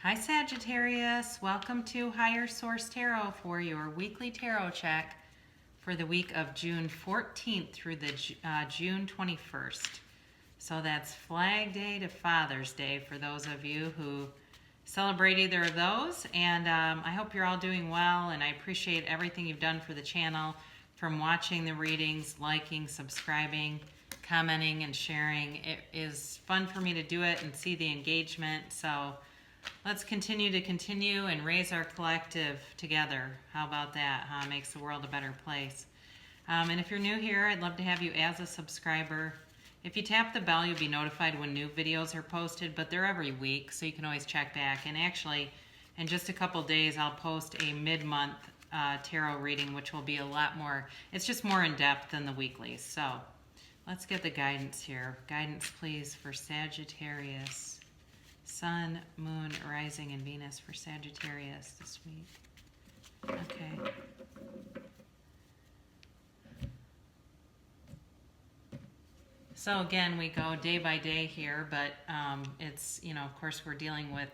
Hi Sagittarius, welcome to Higher Source Tarot for your weekly tarot check for the week of June 14th through the June 21st. So that's Flag Day to Father's Day for those of you who celebrate either of those. And I hope you're all doing well, and I appreciate everything you've done for the channel, from watching the readings, liking, subscribing, commenting, and sharing. It is fun for me to do it and see the engagement. So let's continue and raise our collective together. How about that? It makes the world a better place. And if you're new here, I'd love to have you as a subscriber. If you tap the bell, you'll be notified when new videos are posted, but they're every week, so you can always check back. And actually, in just a couple days, I'll post a mid-month tarot reading, which will be a lot more, it's just more in-depth than the weeklies. So let's get the guidance here. Guidance, please, for Sagittarius. Sun, Moon, Rising, and Venus for Sagittarius this week. Okay. So again, we go day by day here, but it's, of course, we're dealing with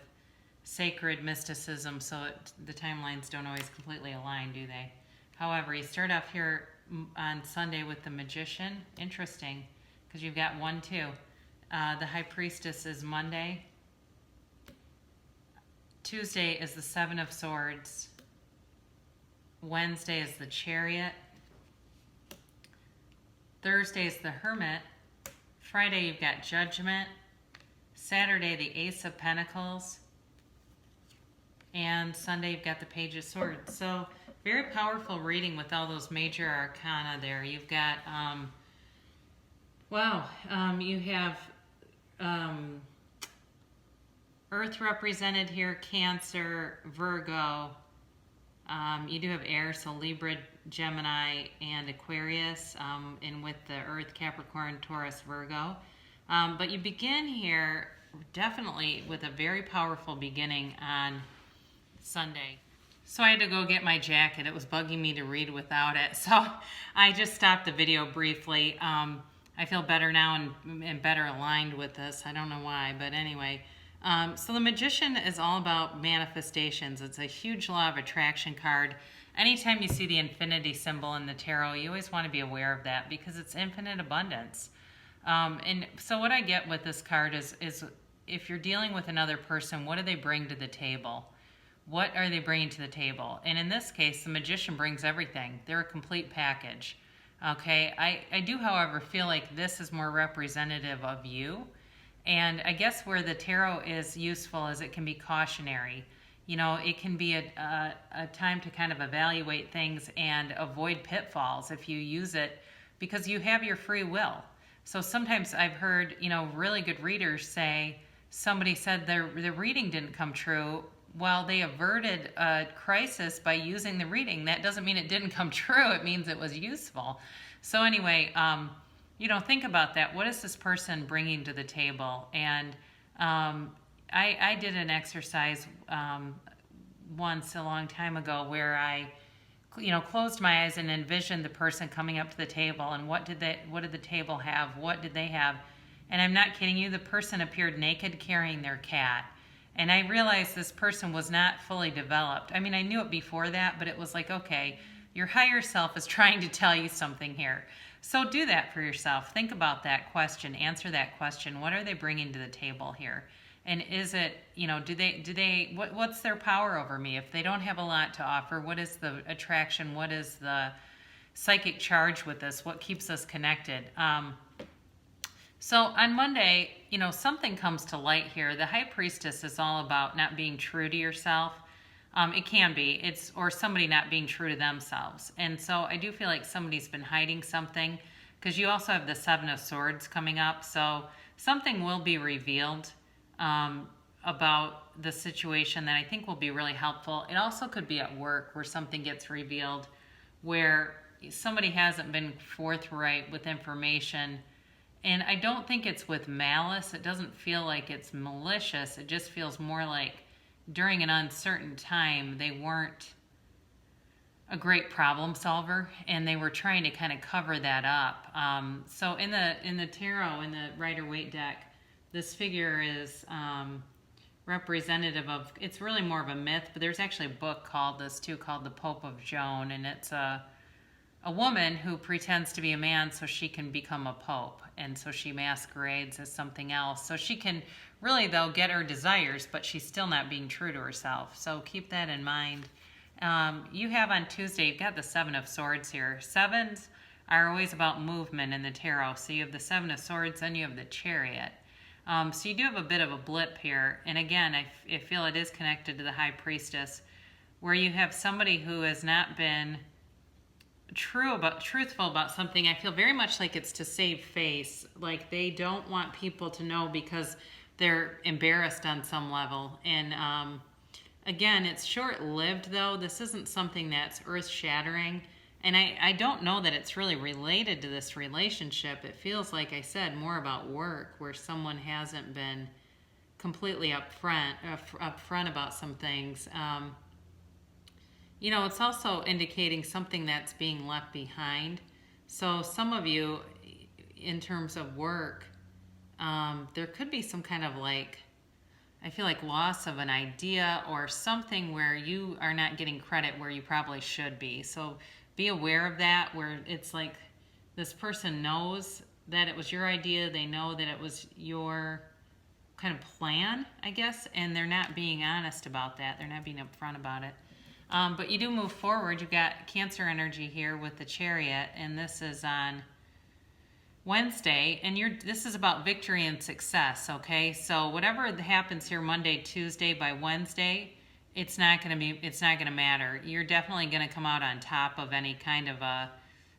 sacred mysticism, so the timelines don't always completely align, do they? However, you start off here on Sunday with the Magician. Interesting, because you've got 1, 2. The High Priestess is Monday. Tuesday is the Seven of Swords. Wednesday is the Chariot. Thursday is the Hermit. Friday you've got Judgment. Saturday the Ace of Pentacles. And Sunday you've got the Page of Swords. So very powerful reading with all those major arcana there. You've got, you have Earth represented here, Cancer, Virgo. You do have air, so Libra, Gemini, and Aquarius, and with the Earth, Capricorn, Taurus, Virgo. But you begin here definitely with a very powerful beginning on Sunday. So I had to go get my jacket. It was bugging me to read without it, so I just stopped the video briefly. I feel better now and better aligned with this. I don't know why, but anyway. So the Magician is all about manifestations. It's a huge law of attraction card. Anytime you see the infinity symbol in the tarot, you always want to be aware of that because it's infinite abundance. And so what I get with this card is if you're dealing with another person, what do they bring to the table? What are they bringing to the table? And in this case, the Magician brings everything. They're a complete package. Okay, I do, however, feel like this is more representative of you. And I guess where the tarot is useful is it can be cautionary. It can be a time to kind of evaluate things and avoid pitfalls if you use it because you have your free will. So sometimes I've heard, really good readers say, somebody said their reading didn't come true. Well, they averted a crisis by using the reading. That doesn't mean it didn't come true. It means it was useful. So anyway, think about that. What is this person bringing to the table? And I did an exercise once a long time ago where I, closed my eyes and envisioned the person coming up to the table and what did the table have? What did they have? And I'm not kidding you, the person appeared naked carrying their cat. And I realized this person was not fully developed. I mean, I knew it before that, but it was like, okay, your higher self is trying to tell you something here. So do that for yourself. Think about that question. Answer that question. What are they bringing to the table here? And is it, what's their power over me? If they don't have a lot to offer, what is the attraction? What is the psychic charge with this? What keeps us connected? So on Monday, something comes to light here. The High Priestess is all about not being true to yourself. It can be. Or somebody not being true to themselves. And so I do feel like somebody's been hiding something because you also have the Seven of Swords coming up. So something will be revealed about the situation that I think will be really helpful. It also could be at work where something gets revealed where somebody hasn't been forthright with information. And I don't think it's with malice. It doesn't feel like it's malicious. It just feels more like during an uncertain time, they weren't a great problem solver, and they were trying to kind of cover that up. So in the tarot, in the Rider-Waite deck, this figure is representative of, it's really more of a myth, but there's actually a book called this too, called The Pope of Joan, and it's a woman who pretends to be a man so she can become a pope, and so she masquerades as something else. So she can really, though, get her desires, but she's still not being true to herself. So keep that in mind. You have on Tuesday, you've got the Seven of Swords here. Sevens are always about movement in the tarot. So you have the Seven of Swords, then you have the Chariot. So you do have a bit of a blip here. And again, I feel it is connected to the High Priestess, where you have somebody who has not been truthful about something. I feel very much like it's to save face. Like they don't want people to know because they're embarrassed on some level. And again, it's short-lived though. This isn't something that's earth-shattering. And I don't know that it's really related to this relationship. It feels, like I said, more about work, where someone hasn't been completely upfront about some things. You know, it's also indicating something that's being left behind. So some of you, in terms of work, there could be some kind of like, I feel like loss of an idea or something where you are not getting credit where you probably should be. So be aware of that, where it's like this person knows that it was your idea. They know that it was your kind of plan, I guess, and they're not being honest about that. They're not being upfront about it. But you do move forward. You've got Cancer energy here with the Chariot, and this is on Wednesday, and this is about victory and success, okay? So whatever happens here Monday, Tuesday, by Wednesday, it's not going to matter. You're definitely going to come out on top of any kind of a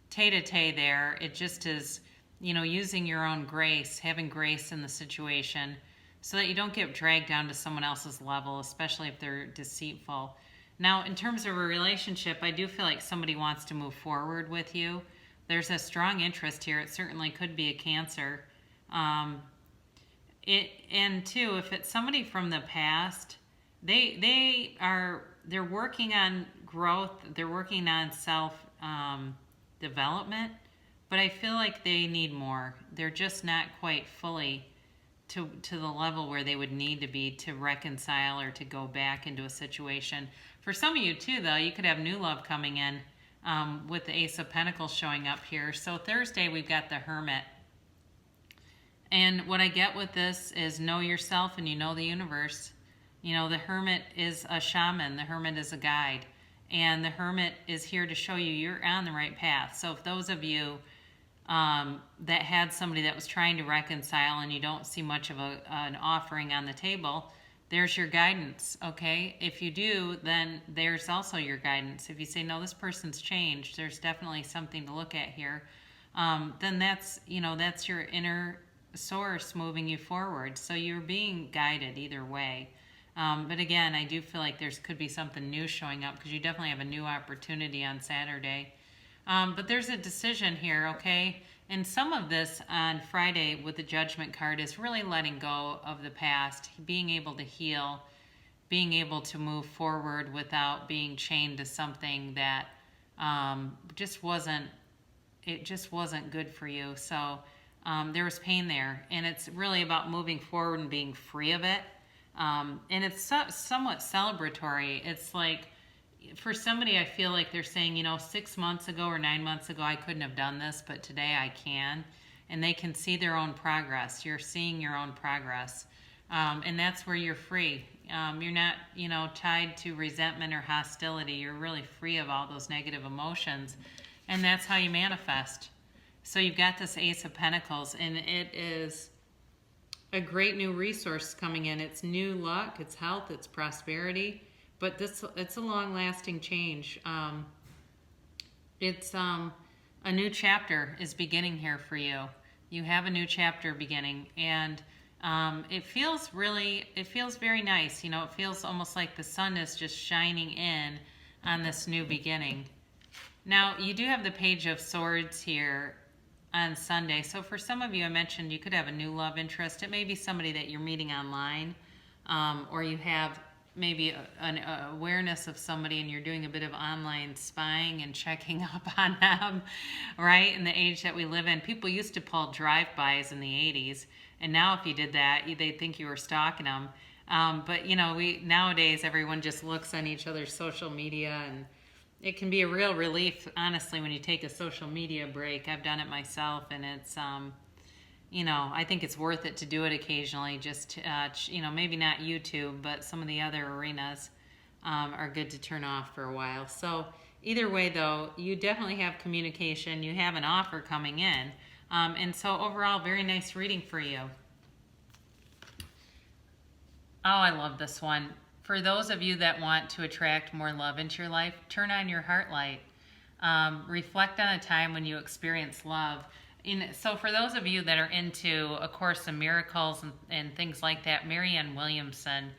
tete-a-tete there. It just is, you know, using your own grace, having grace in the situation so that you don't get dragged down to someone else's level, especially if they're deceitful. Now, in terms of a relationship, I do feel like somebody wants to move forward with you. There's a strong interest here. It certainly could be a Cancer. And too, if it's somebody from the past, they're working on growth. They're working on self development, but I feel like they need more. They're just not quite fully to the level where they would need to be to reconcile or to go back into a situation. For some of you too, though, you could have new love coming in with the Ace of Pentacles showing up here. So Thursday we've got the Hermit. And what I get with this is know yourself and you know the universe. You know, the Hermit is a shaman. The Hermit is a guide. And the Hermit is here to show you you're on the right path. So if those of you that had somebody that was trying to reconcile and you don't see much of an offering on the table, there's your guidance, okay? If you do, then there's also your guidance. If you say, no, this person's changed, there's definitely something to look at here, then that's your inner source moving you forward. So you're being guided either way. But again, I do feel like could be something new showing up because you definitely have a new opportunity on Saturday. But there's a decision here, okay? And some of this on Friday with the Judgment card is really letting go of the past, being able to heal, being able to move forward without being chained to something that just wasn't good for you. So there was pain there, and it's really about moving forward and being free of it. And it's somewhat celebratory. It's like, for somebody, I feel like they're saying, 6 months ago or 9 months ago, I couldn't have done this, but today I can. And they can see their own progress. You're seeing your own progress. And that's where you're free. You're not, tied to resentment or hostility. You're really free of all those negative emotions. And that's how you manifest. So you've got this Ace of Pentacles, and it is a great new resource coming in. It's new luck, it's health, it's prosperity. But it's a long-lasting change. It's a new chapter is beginning here for you. You have a new chapter beginning, and it feels very nice. It feels almost like the sun is just shining in on this new beginning. Now, you do have the Page of Swords here on Sunday. So for some of you, I mentioned you could have a new love interest. It may be somebody that you're meeting online, or you have maybe an awareness of somebody and you're doing a bit of online spying and checking up on them, right? In the age that we live in, people used to pull drive-bys in the 80s, and now if you did that, they'd think you were stalking them. But you know, we nowadays everyone just looks on each other's social media, and it can be a real relief, honestly, when you take a social media break. I've done it myself, and it's you know, I think it's worth it to do it occasionally. Just to, you know, maybe not YouTube, but some of the other arenas are good to turn off for a while. So either way, though, you definitely have communication. You have an offer coming in, and so overall, very nice reading for you. Oh, I love this one. For those of you that want to attract more love into your life, turn on your heart light. Reflect on a time when you experienced love. So for those of you that are into A Course in Miracles and things like that, Marianne Williamson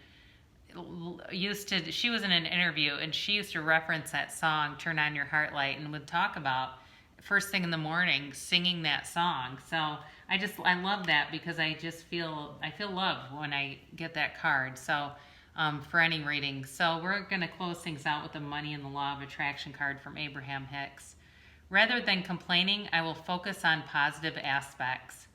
she was in an interview and she used to reference that song, Turn On Your Heart Light, and would talk about first thing in the morning singing that song. So I love that because I feel love when I get that card. So for any reading. So we're going to close things out with the Money and the Law of Attraction card from Abraham Hicks. Rather than complaining, I will focus on positive aspects.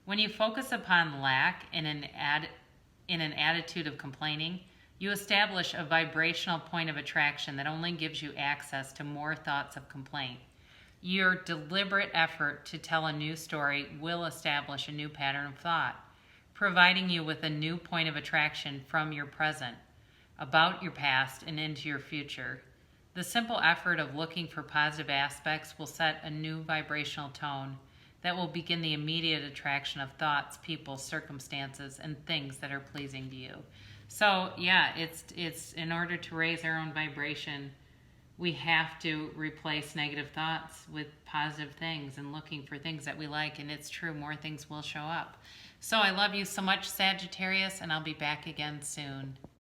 When you focus upon lack in an attitude of complaining, you establish a vibrational point of attraction that only gives you access to more thoughts of complaint. Your deliberate effort to tell a new story will establish a new pattern of thought, providing you with a new point of attraction from your present, about your past, and into your future. The simple effort of looking for positive aspects will set a new vibrational tone that will begin the immediate attraction of thoughts, people, circumstances, and things that are pleasing to you. So yeah, it's in order to raise our own vibration, we have to replace negative thoughts with positive things and looking for things that we like. And it's true, more things will show up. So I love you so much, Sagittarius, and I'll be back again soon.